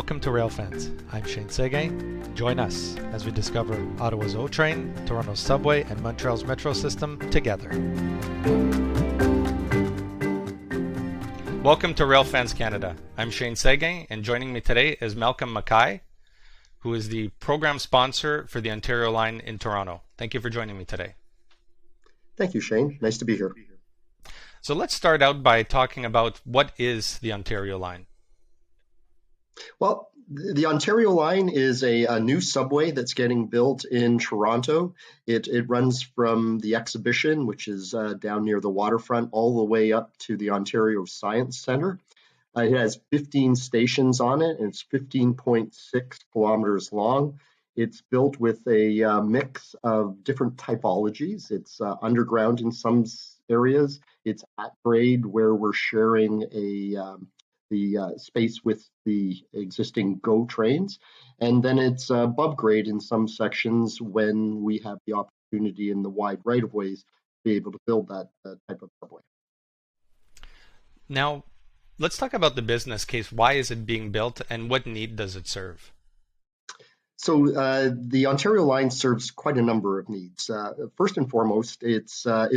Welcome to Railfans. I'm Shane Segay. Join us as we discover Ottawa's O train, Toronto's subway, and Montreal's metro system together. Welcome to Railfans Canada. I'm Shane Segay, and joining me today is Malcolm MacKay, who is the program sponsor for the Ontario Line in Toronto. Thank you for joining me today. Thank you, Shane. Nice to be here. So let's start out by talking about what is the Ontario Line. Well, the Ontario Line is a new subway that's getting built in Toronto. It runs from the Exhibition, which is down near the waterfront, all the way up to the Ontario Science Centre. It has 15 stations on it, and it's 15.6 kilometers long. It's built with a mix of different typologies. It's underground in some areas. It's at grade where we're sharing the space with the existing GO trains. And then it's above grade in some sections when we have the opportunity in the wide right-of-ways to be able to build that type of subway. Now, let's talk about the business case. Why is it being built and what need does it serve? So the Ontario Line serves quite a number of needs. First and foremost, it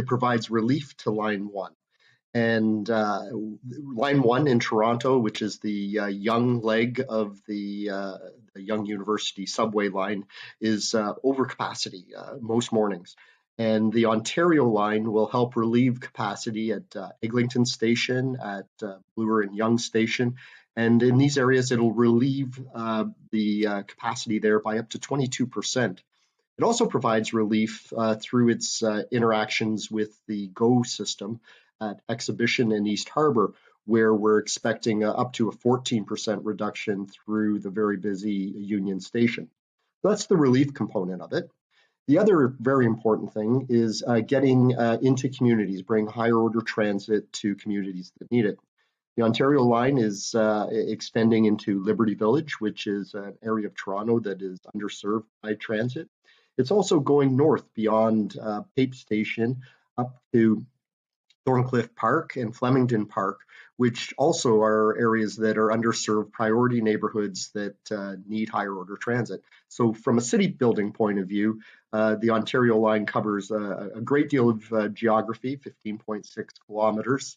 provides relief to Line 1. And Line 1 in Toronto, which is the young leg of the Yonge University subway line, is over capacity most mornings. And the Ontario Line will help relieve capacity at Eglinton Station, at Bloor and Yonge Station. And in these areas, it'll relieve the capacity there by up to 22%. It also provides relief through its interactions with the GO system at Exhibition in East Harbour, where we're expecting up to a 14% reduction through the very busy Union Station. So that's the relief component of it. The other very important thing is getting into communities, bring higher order transit to communities that need it. The Ontario Line is extending into Liberty Village, which is an area of Toronto that is underserved by transit. It's also going north beyond Pape Station up to Thorncliffe Park and Flemington Park, which also are areas that are underserved priority neighborhoods that need higher order transit. So from a city building point of view, the Ontario Line covers a great deal of geography, 15.6 kilometers,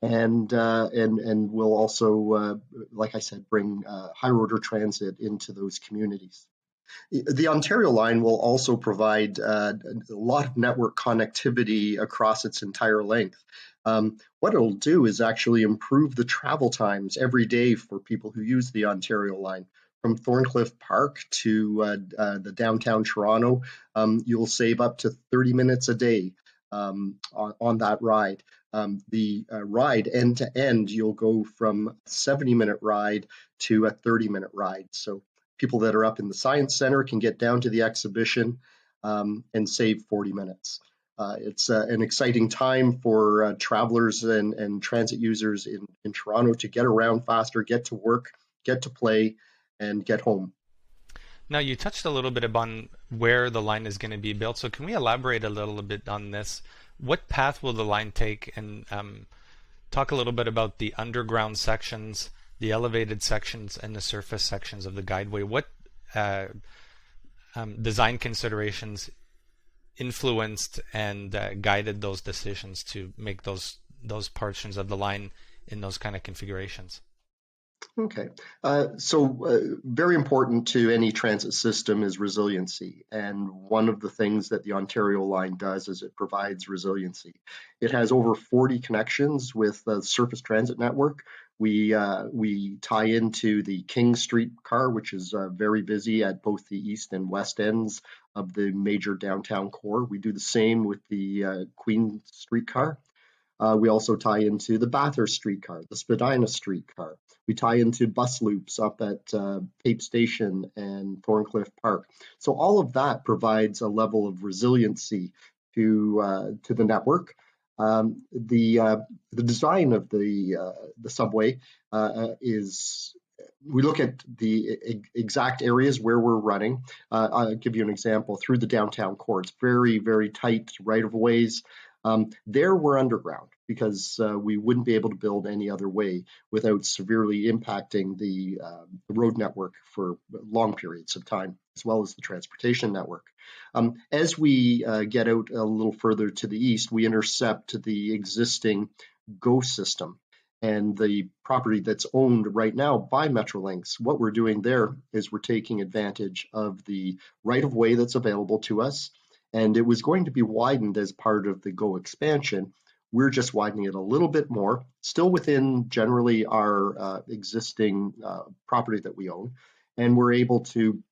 and will also, like I said, bring higher order transit into those communities. The Ontario Line will also provide a lot of network connectivity across its entire length. What it'll do is actually improve the travel times every day for people who use the Ontario Line. From Thorncliffe Park to the downtown Toronto, you'll save up to 30 minutes a day on that ride. The ride end to end, you'll go from a 70-minute ride to a 30-minute ride. So people that are up in the Science Centre can get down to the Exhibition and save 40 minutes. It's an exciting time for travelers and transit users in Toronto to get around faster, get to work, get to play, and get home. Now, you touched a little bit upon where the line is going to be built. So can we elaborate a little bit on this? What path will the line take? And talk a little bit about the underground sections, the elevated sections, and the surface sections of the guideway. What design considerations influenced and guided those decisions to make those portions of the line in those kind of configurations? Okay, very important to any transit system is resiliency. And one of the things that the Ontario Line does is it provides resiliency. It has over 40 connections with the surface transit network. We tie into the King streetcar, which is very busy at both the east and west ends of the major downtown core. We do the same with the Queen streetcar. We also tie into the Bathurst streetcar, the Spadina streetcar. We tie into bus loops up at Pape Station and Thorncliffe Park. So all of that provides a level of resiliency to the network. The design of the subway is, we look at the exact areas where we're running. I'll give you an example. Through the downtown core, it's very, very tight right of ways. There we're underground because we wouldn't be able to build any other way without severely impacting the road network for long periods of time, as well as the transportation network. As we get out a little further to the east, we intercept the existing GO system and the property that's owned right now by Metrolinx. What we're doing there is we're taking advantage of the right of way that's available to us, and it was going to be widened as part of the GO expansion. We're just widening it a little bit more, still within generally our existing property that we own, and we're able to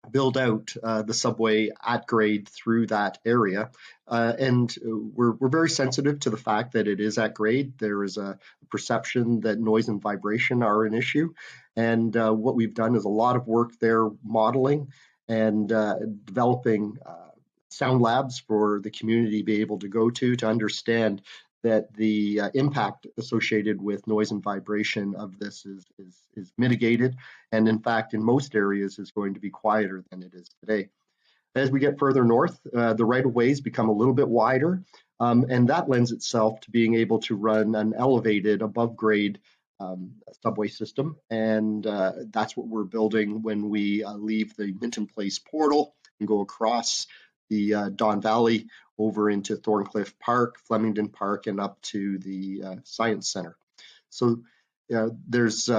build out the subway at grade through that area. And we're very sensitive to the fact that it is at grade. There is a perception that noise and vibration are an issue. And what we've done is a lot of work there modeling and developing sound labs for the community to be able to go to understand that the impact associated with noise and vibration of this is mitigated, and in fact, in most areas, is going to be quieter than it is today. As we get further north, the right-of-ways become a little bit wider, and that lends itself to being able to run an elevated, above-grade subway system, and that's what we're building when we leave the Minton Place portal and go across the Don Valley over into Thorncliffe Park, Flemington Park, and up to the Science Center. So there's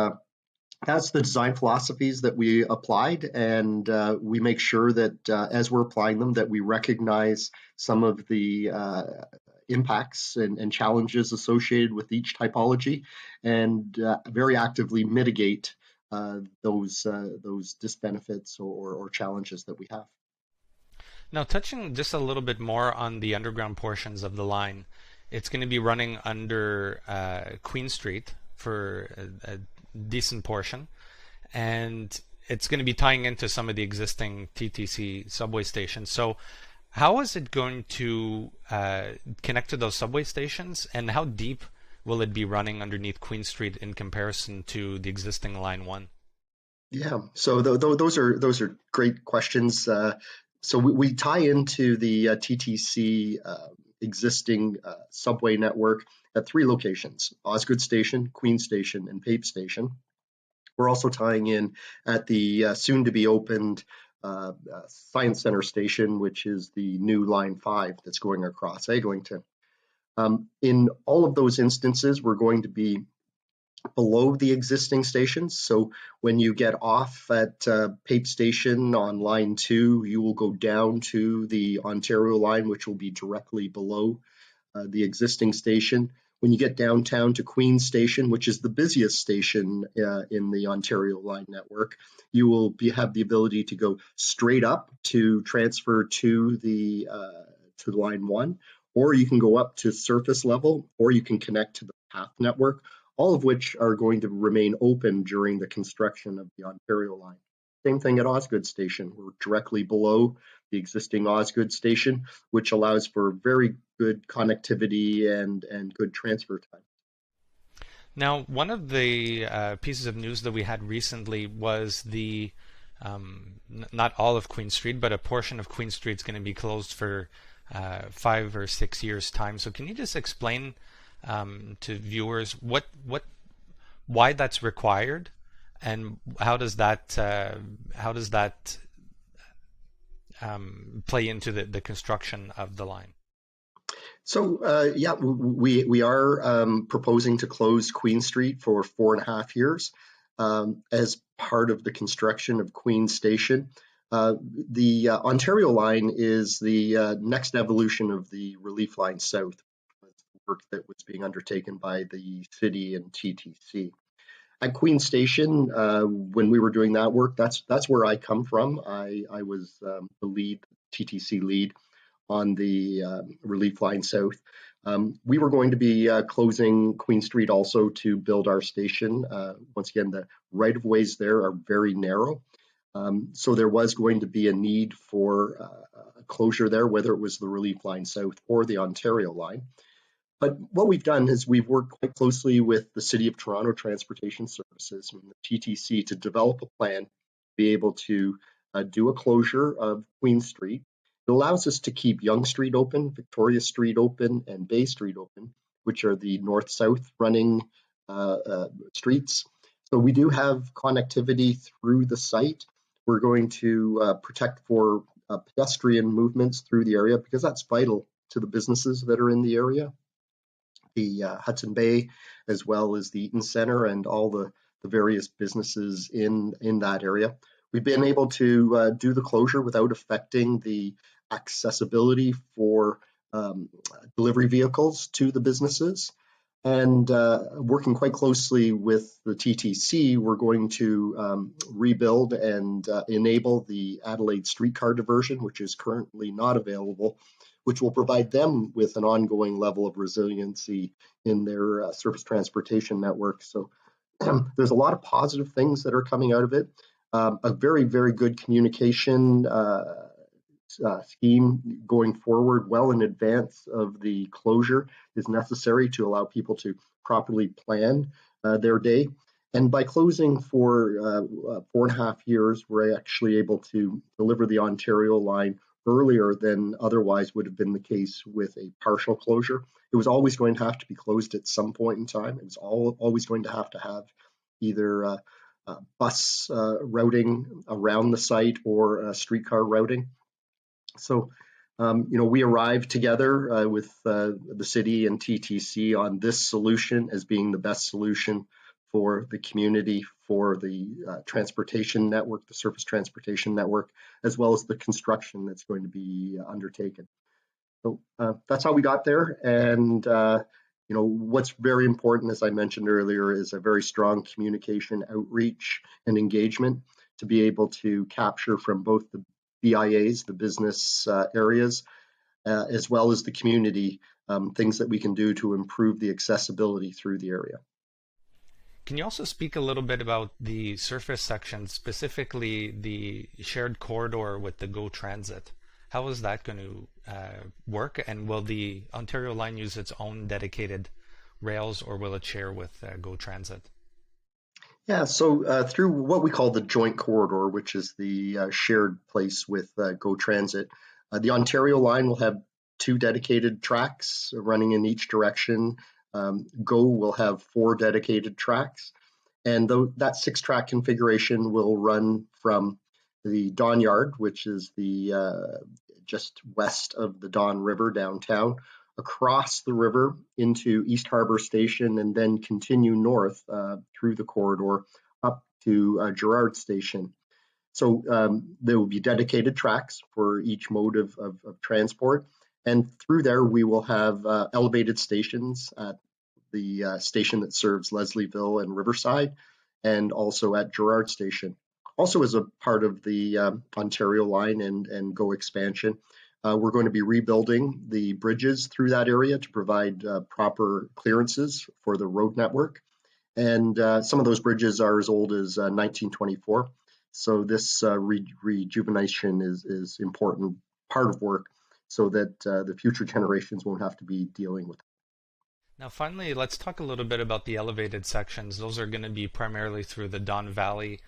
that's the design philosophies that we applied, and we make sure that as we're applying them, that we recognize some of the impacts and challenges associated with each typology, and very actively mitigate those disbenefits or challenges that we have. Now, touching just a little bit more on the underground portions of the line, it's going to be running under Queen Street for a decent portion, and it's going to be tying into some of the existing TTC subway stations. So how is it going to connect to those subway stations, and how deep will it be running underneath Queen Street in comparison to the existing Line 1? Yeah, so those are great questions. So we tie into the TTC existing subway network at 3 locations: Osgood Station, Queen Station, and Pape Station. We're also tying in at the soon-to-be opened Science Center Station, which is the new Line 5 that's going across Eglinton. In all of those instances, we're going to be below the existing stations. So when you get off at Pape Station on Line 2, you will go down to the Ontario line, which will be directly below the existing station. When you get downtown to Queen Station, which is the busiest station in the Ontario line network, you will have the ability to go straight up to transfer to the Line 1, or you can go up to surface level, or you can connect to the path network, all of which are going to remain open during the construction of the Ontario line. Same thing at Osgood Station. We're directly below the existing Osgood Station, which allows for very good connectivity and good transfer time. Now, one of the pieces of news that we had recently was the not all of Queen Street, but a portion of Queen Street is going to be closed for 5 or 6 years' time. So can you just explain to viewers why that's required, and how does that play into the construction of the line? So yeah, we are proposing to close Queen Street for 4.5 years as part of the construction of Queen Station. The Ontario line is the next evolution of the Relief Line South, work that was being undertaken by the city and TTC. At Queen Station, when we were doing that work, that's where I come from. I was the lead, TTC lead on the Relief Line South. We were going to be closing Queen Street also to build our station. Once again, the right-of-ways there are very narrow. So there was going to be a need for a closure there, whether it was the Relief Line South or the Ontario line. But what we've done is we've worked quite closely with the City of Toronto Transportation Services and the TTC to develop a plan to be able to do a closure of Queen Street It allows us to keep Yonge Street open, Victoria Street open, and Bay Street open, which are the north-south running streets. So we do have connectivity through the site. We're going to protect for pedestrian movements through the area because that's vital to the businesses that are in the area. The Hudson Bay, as well as the Eaton Centre and all the various businesses in that area. We've been able to do the closure without affecting the accessibility for delivery vehicles to the businesses. And working quite closely with the TTC, we're going to rebuild and enable the Adelaide streetcar diversion, which is currently not available, which will provide them with an ongoing level of resiliency in their surface transportation network. So there's a lot of positive things that are coming out of it. A very, very good communication scheme going forward well in advance of the closure is necessary to allow people to properly plan their day. And by closing for 4.5 years, we're actually able to deliver the Ontario line earlier than otherwise would have been the case with a partial closure. It was always going to have to be closed at some point in time. It was always going to have either bus routing around the site or streetcar routing. So, we arrived together with the city and TTC on this solution as being the best solution for the community, for the transportation network, the surface transportation network, as well as the construction that's going to be undertaken. So that's how we got there. And, what's very important, as I mentioned earlier, is a very strong communication outreach and engagement to be able to capture from both the BIAs, the business areas, as well as the community, things that we can do to improve the accessibility through the area. Can you also speak a little bit about the surface section, specifically the shared corridor with the GO Transit? How is that going to work? And will the Ontario line use its own dedicated rails, or will it share with GO Transit? Yeah, so through what we call the joint corridor, which is the shared place with GO Transit, the Ontario line will have 2 dedicated tracks running in each direction. GO will have 4 dedicated tracks, and that 6-track configuration will run from the Don Yard, which is the just west of the Don River downtown, across the river into East Harbour Station, and then continue north through the corridor up to Gerrard Station. So there will be dedicated tracks for each mode of transport. And through there, we will have elevated stations at the station that serves Leslieville and Riverside, and also at Gerrard Station. Also, as a part of the Ontario line and GO expansion, we're going to be rebuilding the bridges through that area to provide proper clearances for the road network. And some of those bridges are as old as 1924. So this rejuvenation is important part of work so that the future generations won't have to be dealing with it. Now, finally, let's talk a little bit about the elevated sections. Those are going to be primarily through the Don Valley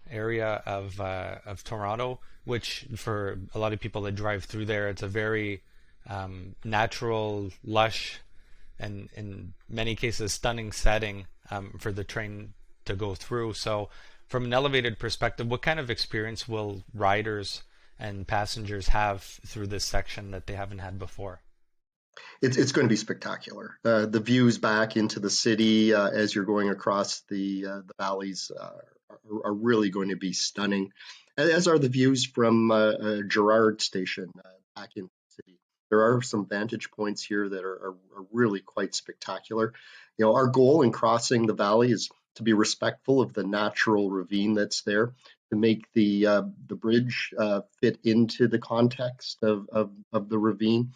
area of Toronto, which for a lot of people that drive through there, it's a very natural, lush, and in many cases stunning setting for the train to go through. So from an elevated perspective, what kind of experience will riders and passengers have through this section that they haven't had before? It's going to be spectacular. The views back into the city as you're going across the valleys are really going to be stunning, as are the views from Gerrard Station back in the city. There are some vantage points here that are really quite spectacular. Our goal in crossing the valley is to be respectful of the natural ravine that's there, to make the bridge fit into the context of the ravine.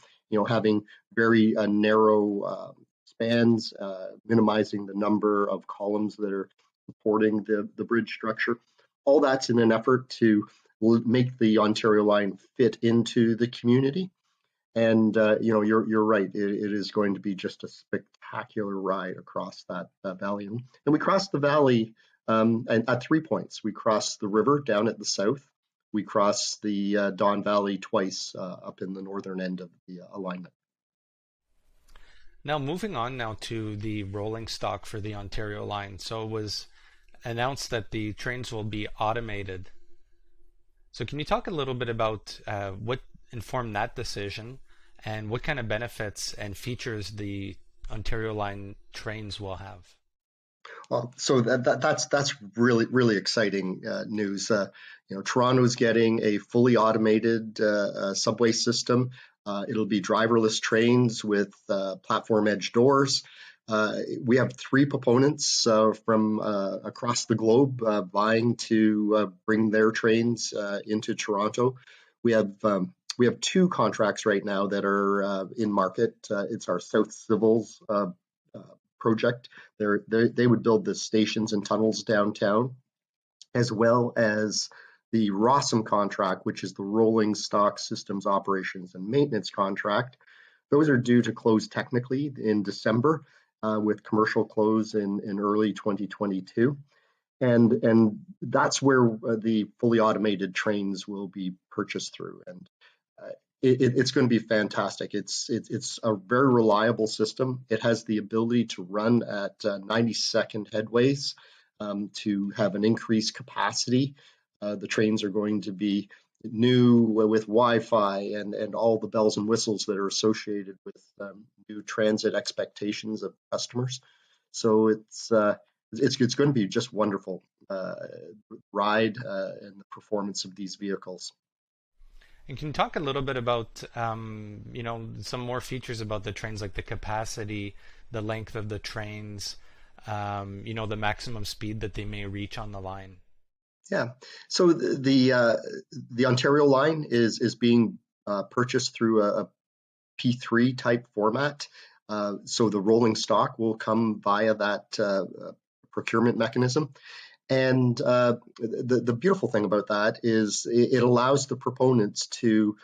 Having very narrow spans, minimizing the number of columns that are supporting the bridge structure. All that's in an effort to make the Ontario line fit into the community. And you're right. It is going to be just a spectacular ride across that valley. And we cross the valley at 3 points. We cross the river down at the south. we cross the Don Valley twice up in the northern end of the alignment. Now, moving on now to the rolling stock for the Ontario line. So it was announced that the trains will be automated. So can you talk a little bit about what informed that decision and what kind of benefits and features the Ontario line trains will have? So that's really exciting news. Toronto's getting a fully automated subway system. It'll be driverless trains with platform edge doors. We have three proponents from across the globe vying to bring their trains into Toronto. We have two contracts right now that are in market. It's our South Civils project. They would build the stations and tunnels downtown, as well as the Rossum contract, which is the rolling stock systems operations and maintenance contract. Those are due to close technically in December, with commercial close in early 2022. And that's where the fully automated trains will be purchased through. And it's going to be fantastic. It's a very reliable system. It has the ability to run at 90-second headways to have an increased capacity. The trains are going to be new with Wi-Fi and all the bells and whistles that are associated with new transit expectations of customers. So it's going to be just wonderful ride and the performance of these vehicles. And can you talk a little bit about, some more features about the trains, like the capacity, the length of the trains, the maximum speed that they may reach on the line? Yeah. So the Ontario line is being purchased through a P3 type format. So the rolling stock will come via that procurement mechanism. And the beautiful thing about that is it allows the proponents to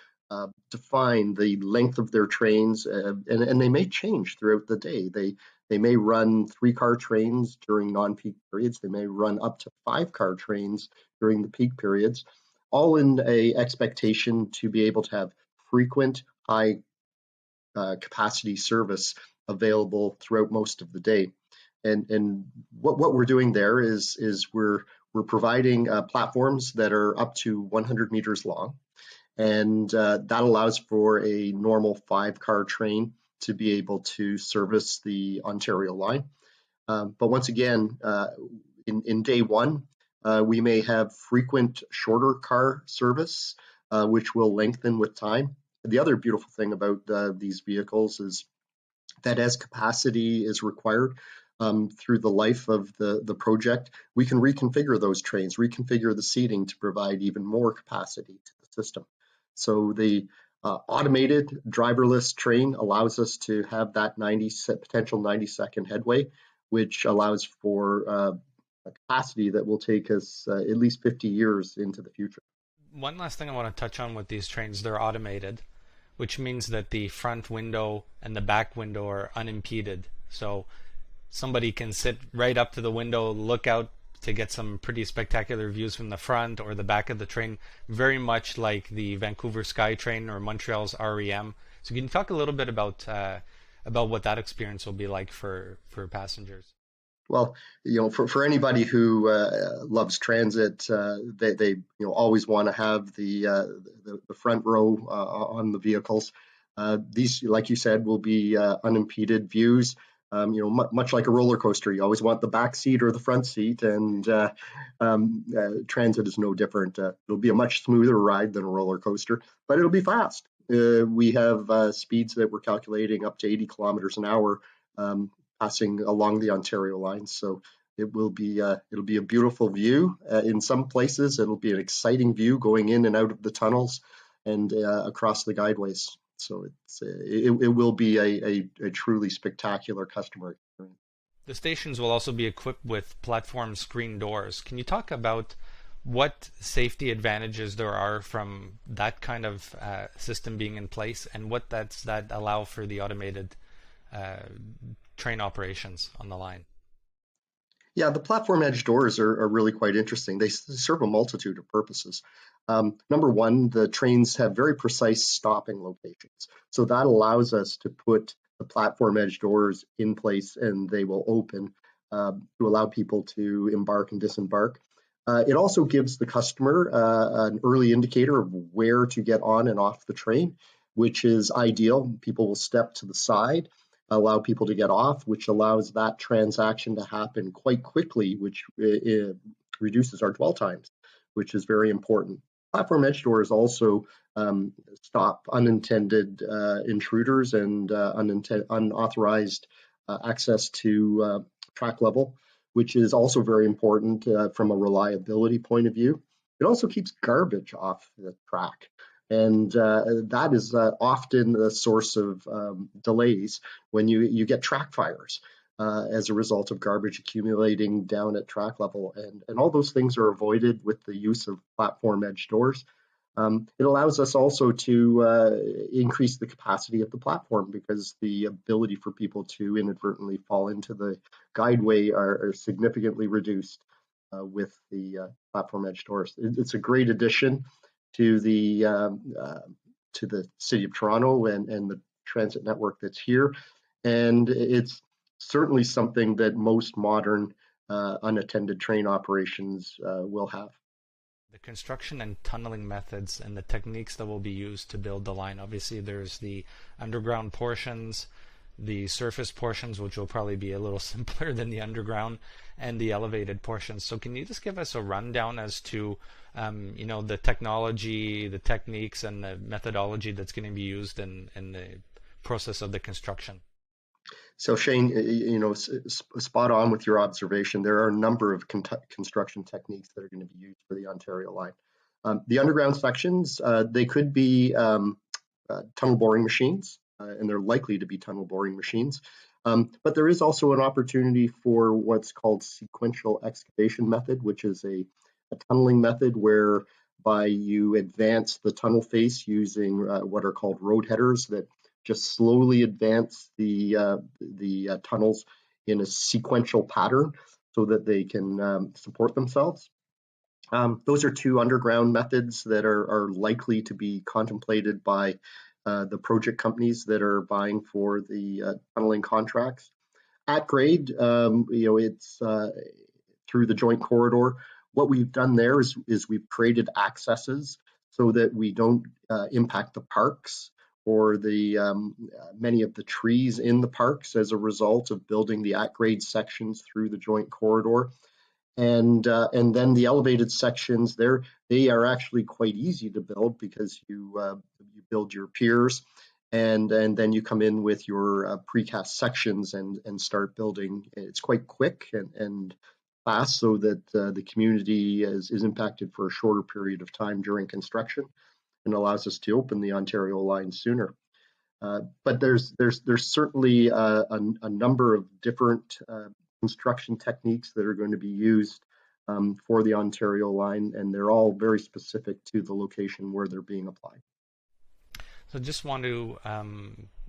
define the length of their trains, and they may change throughout the day. They may run 3-car trains during non-peak periods. They may run up to 5-car trains during the peak periods, all in a expectation to be able to have frequent high capacity service available throughout most of the day. And what we're doing there is we're providing platforms that are up to 100 meters long, and that allows for a normal 5-car train to be able to service the Ontario line. But once again, in day one, we may have frequent shorter car service, which will lengthen with time. The other beautiful thing about these vehicles is that as capacity is required through the life of the project, we can reconfigure those trains, reconfigure the seating to provide even more capacity to the system. So the automated driverless train allows us to have that potential 90-second headway, which allows for a capacity that will take us at least 50 years into the future. One last thing I want to touch on with these trains, they're automated, which means that the front window and the back window are unimpeded. So somebody can sit right up to the window, look out to get some pretty spectacular views from the front or the back of the train, very much like the Vancouver SkyTrain or Montreal's REM. So can you talk a little bit about what that experience will be like for passengers? Well, for anybody who loves transit, they always want to have the front row on the vehicles. These, like you said, will be unimpeded views. Much like a roller coaster, you always want the back seat or the front seat, and transit is no different. It'll be a much smoother ride than a roller coaster, but it'll be fast. We have speeds that we're calculating up to 80 kilometers an hour passing along the Ontario line. So it'll be a beautiful view. In some places, it'll be an exciting view going in and out of the tunnels and across the guideways. So it will be a truly spectacular customer experience. The stations will also be equipped with platform screen doors. Can you talk about what safety advantages there are from that kind of system being in place, and what that allow for the automated train operations on the line? Yeah, the platform edge doors are really quite interesting. They serve a multitude of purposes. Number one, the trains have very precise stopping locations. So that allows us to put the platform edge doors in place and they will open to allow people to embark and disembark. It also gives the customer an early indicator of where to get on and off the train, which is ideal. People will step to the side, allow people to get off, which allows that transaction to happen quite quickly, which reduces our dwell times, which is very important. Platform edge doors also stop unintended intruders and unauthorized access to track level, which is also very important from a reliability point of view. It also keeps garbage off the track. And that is often the source of delays when you get track fires as a result of garbage accumulating down at track level. And all those things are avoided with the use of platform edge doors. It allows us also to increase the capacity of the platform because the ability for people to inadvertently fall into the guideway are significantly reduced with the platform edge doors. It's a great addition to the city of Toronto and the transit network that's here, and it's certainly something that most modern unattended train operations will have. The construction and tunneling methods and the techniques that will be used to build the line. Obviously, there's the underground portions, the surface portions, which will probably be a little simpler than the underground, and the elevated portions. So can you just give us a rundown as to the technology, the techniques, and the methodology that's going to be used in the process of the construction? So Shane, spot on with your observation. There are a number of construction techniques that are going to be used for the Ontario line. The underground sections, they could be tunnel boring machines, and they're likely to be tunnel boring machines. But there is also an opportunity for what's called sequential excavation method, which is a tunneling method whereby you advance the tunnel face using what are called road headers that just slowly advance the tunnels in a sequential pattern so that they can support themselves. Those are two underground methods that are likely to be contemplated by the project companies that are buying for the tunneling contracts. At grade, it's through the joint corridor. What we've done there is we've created accesses so that we don't impact the parks or the many of the trees in the parks as a result of building the at-grade sections through the joint corridor. And then the elevated sections there, they are actually quite easy to build because you build your piers and then you come in with your precast sections and start building. It's quite quick and fast so that the community is impacted for a shorter period of time during construction and allows us to open the Ontario line sooner. But there's certainly a number of different construction techniques that are going to be used for the Ontario line, and they're all very specific to the location where they're being applied. So just want to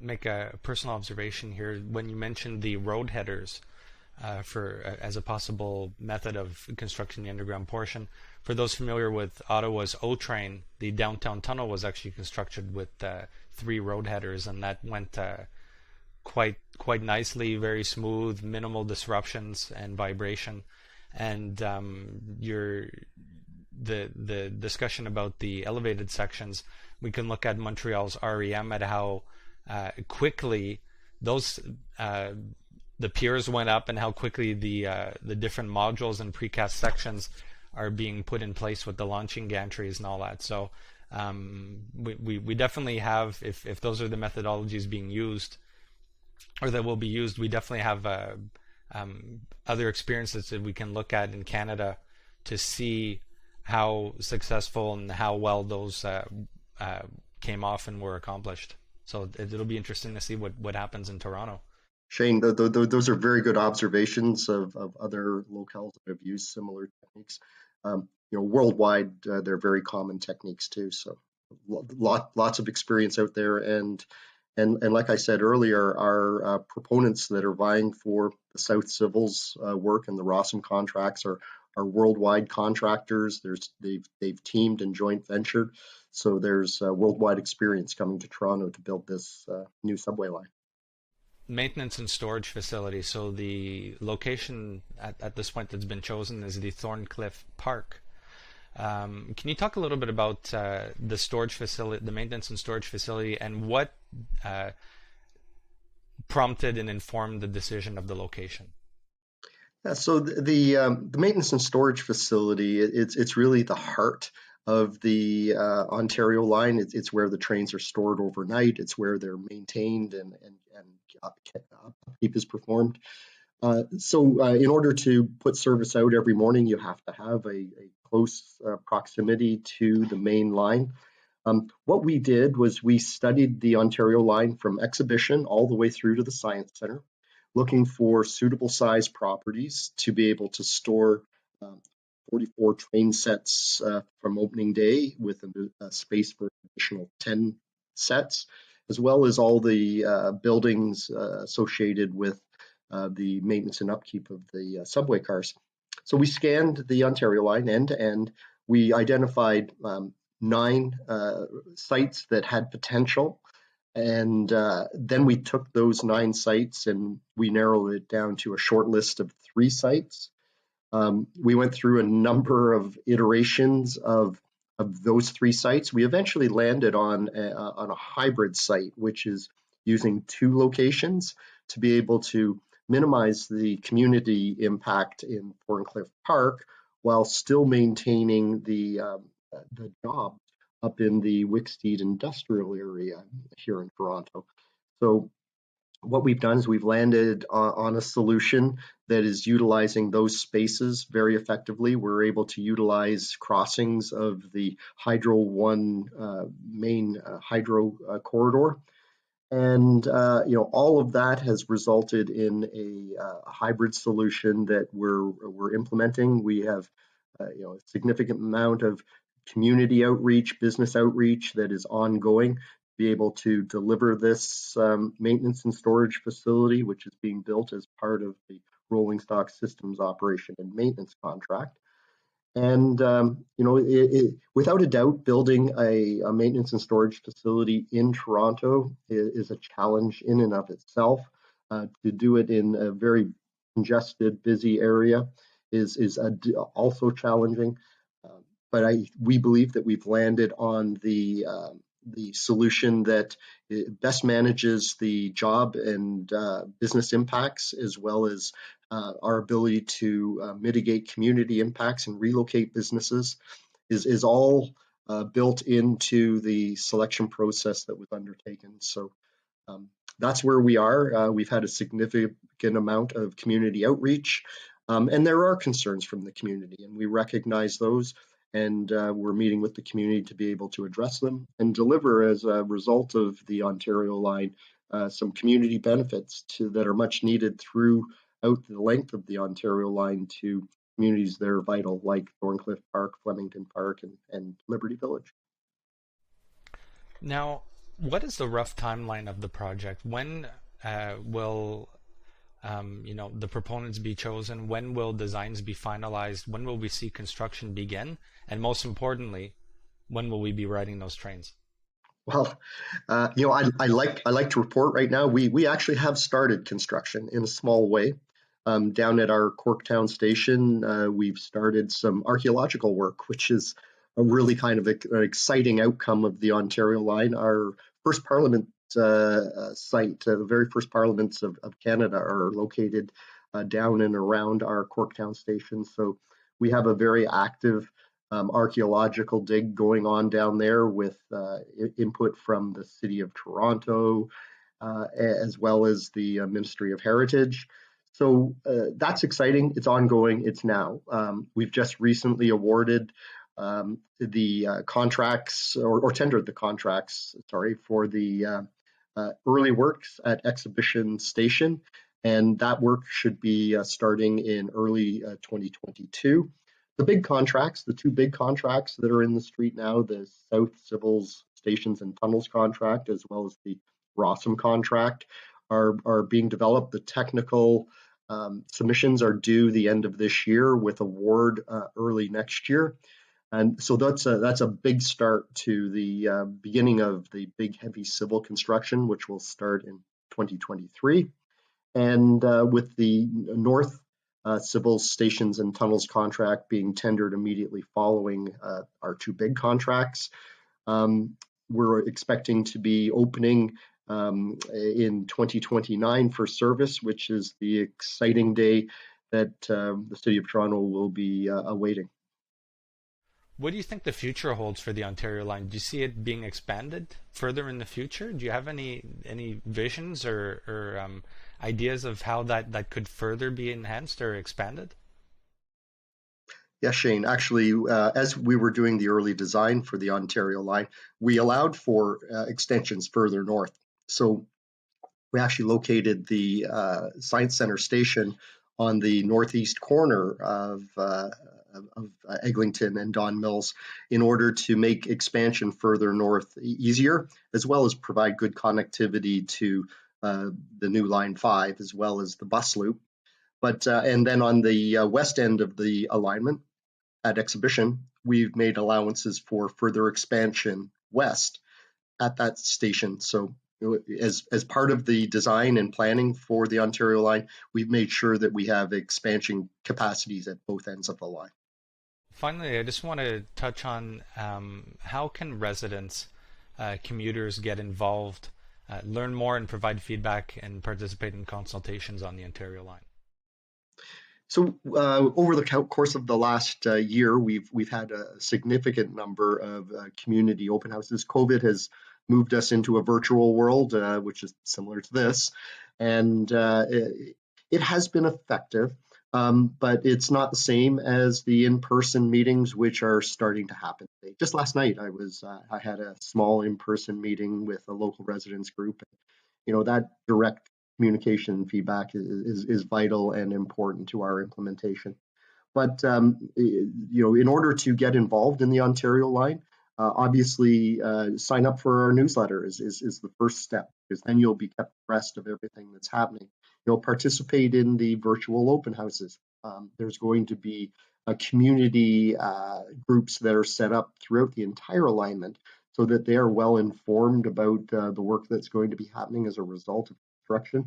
make a personal observation here. When you mentioned the road headers as a possible method of constructing the underground portion, for those familiar with Ottawa's O train, the downtown tunnel was actually constructed with 3 road headers, and that went quite nicely, very smooth, minimal disruptions and vibration. And the discussion about the elevated sections, we can look at Montreal's REM at how quickly those the piers went up and how quickly the different modules and precast sections are being put in place with the launching gantries and all that. So we definitely have, if those are the methodologies being used or that will be used, we definitely have other experiences that we can look at in Canada to see how successful and how well those came off and were accomplished. So it'll be interesting to see what happens in Toronto. Shane, those are very good observations of other locales that have used similar techniques. Worldwide, they're very common techniques too. So lots of experience out there, and And like I said earlier, our proponents that are vying for the South Civil's work and the Rossum contracts are worldwide contractors. They've teamed and joint ventured, so there's worldwide experience coming to Toronto to build this new subway line. Maintenance and storage facility. So the location at this point that's been chosen is the Thorncliffe Park. Can you talk a little bit about the storage facility, the maintenance and storage facility, and what uh, prompted and informed the decision of the location? Yeah, so the maintenance and storage facility, it's really the heart of the Ontario line. It's where the trains are stored overnight. It's where they're maintained and upkeep is performed. So in order to put service out every morning, you have to have a close proximity to the main line. What we did was we studied the Ontario line from Exhibition all the way through to the Science Centre, looking for suitable size properties to be able to store um, 44 train sets from opening day with a space for additional 10 sets, as well as all the buildings associated with the maintenance and upkeep of the subway cars. So we scanned the Ontario line end to end. We identified 9 sites that had potential. And then we took those 9 sites and we narrowed it down to a short list of 3 sites. We went through a number of iterations of those 3 sites. We eventually landed on a hybrid site, which is using 2 locations to be able to minimize the community impact in Thorncliffe Park while still maintaining the job up in the Wicksteed industrial area here in Toronto. So what we've done is we've landed on a solution that is utilizing those spaces very effectively. We're able to utilize crossings of the Hydro 1 main hydro corridor. And all of that has resulted in a hybrid solution that we're implementing. We have a significant amount of community outreach, business outreach that is ongoing to be able to deliver this maintenance and storage facility, which is being built as part of the rolling stock systems operation and maintenance contract. And without a doubt, building a maintenance and storage facility in Toronto is a challenge in and of itself. To do it in a very congested, busy area is also challenging. We believe that we've landed on the solution that best manages the job and business impacts, as well as our ability to mitigate community impacts and relocate businesses, is all built into the selection process that was undertaken. So that's where we are. We've had a significant amount of community outreach, and there are concerns from the community, and we recognize those. And we're meeting with the community to be able to address them and deliver, as a result of the Ontario line, some community benefits that are much needed throughout the length of the Ontario line to communities that are vital, like Thorncliffe Park, Flemington Park, and Liberty Village. Now, what is the rough timeline of the project? When will the proponents be chosen? When will designs be finalized? When will we see construction begin? And most importantly, when will we be riding those trains? Well, I like to report right now. We actually have started construction in a small way. Down at our Corktown station, we've started some archaeological work, which is a really kind of an exciting outcome of the Ontario line. Our first Parliament site, the very first Parliaments of Canada, are located down and around our Corktown station. So we have a very active archaeological dig going on down there with input from the City of Toronto, as well as the Ministry of Heritage. So that's exciting. It's ongoing. It's now. We've just recently awarded the contracts, or tendered the contracts, sorry, for the early works at Exhibition Station. And that work should be starting in early 2022. The big contracts, the 2 big contracts that are in the street now, the South Civils Stations and Tunnels contract, as well as the Rossum contract are being developed. The technical submissions are due the end of this year with award early next year. And so that's a big start to the beginning of the big heavy civil construction, which will start in 2023. And with the North civil stations and tunnels contract being tendered immediately following our two big contracts, we're expecting to be opening in 2029 for service, which is the exciting day that the City of Toronto will be awaiting. What do you think the future holds for the Ontario line? Do you see it being expanded further in the future? Do you have any visions or ideas of how that could further be enhanced or expanded? Yeah, Shane, actually, as we were doing the early design for the Ontario line, we allowed for extensions further north. So we actually located the Science Center station on the northeast corner of Eglinton and Don Mills in order to make expansion further north easier, as well as provide good connectivity to the new Line 5, as well as the bus loop. But and then on the west end of the alignment at Exhibition, we've made allowances for further expansion west at that station. So as part of the design and planning for the Ontario line, we've made sure that we have expansion capacities at both ends of the line. Finally, I just want to touch on how can residents, commuters get involved, learn more and provide feedback and participate in consultations on the Ontario line? So over the course of the last year, we've had a significant number of community open houses. COVID has moved us into a virtual world, which is similar to this, and it has been effective, but it's not the same as the in-person meetings, which are starting to happen. Just last night, I had a small in-person meeting with a local residents group. You know, that direct communication and feedback is vital and important to our implementation. But in order to get involved in the Ontario line, obviously sign up for our newsletter is the first step, because then you'll be kept abreast of everything that's happening. You'll participate in the virtual open houses. There's going to be community groups that are set up throughout the entire alignment so that they are well informed about the work that's going to be happening as a result of construction.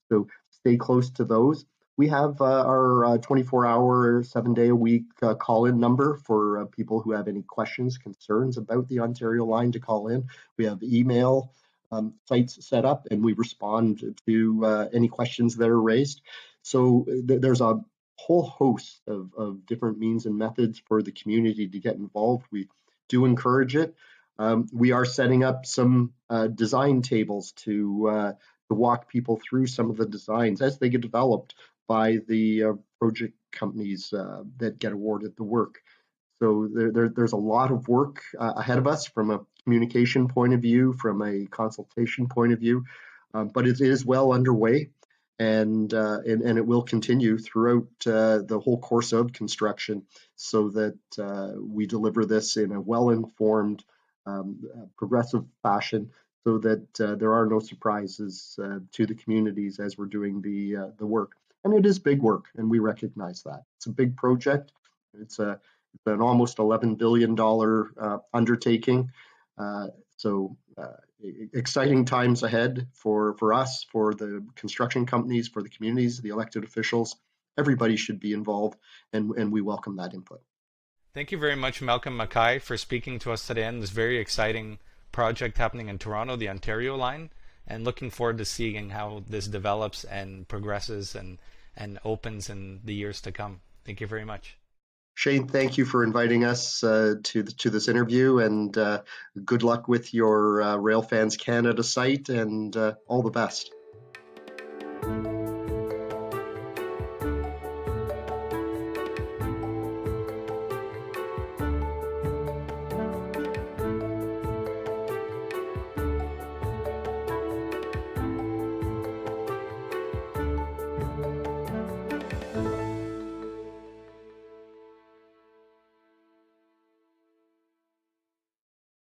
So stay close to those. We have our 24-hour, 7-day-a-week call-in number for people who have any questions, concerns about the Ontario line to call in. We have email sites set up, and we respond to any questions that are raised. So there's a whole host of different means and methods for the community to get involved. We do encourage it. We are setting up some design tables to walk people through some of the designs as they get developed by the project companies that get awarded the work. So there's a lot of work ahead of us from a communication point of view, from a consultation point of view, but it is well underway, and it will continue throughout the whole course of construction, so that we deliver this in a well-informed, progressive fashion, so that there are no surprises to the communities as we're doing the work. And it is big work, and we recognize that. It's a big project. It's an almost $11 billion undertaking. So exciting times ahead for us, for the construction companies, for the communities, the elected officials. Everybody should be involved, and we welcome that input. Thank you very much, Malcolm MacKay, for speaking to us today on this very exciting project happening in Toronto, the Ontario line, and looking forward to seeing how this develops and progresses and opens in the years to come. Thank you very much. Shane, thank you for inviting us to this interview, and good luck with your Railfans Canada site, and all the best.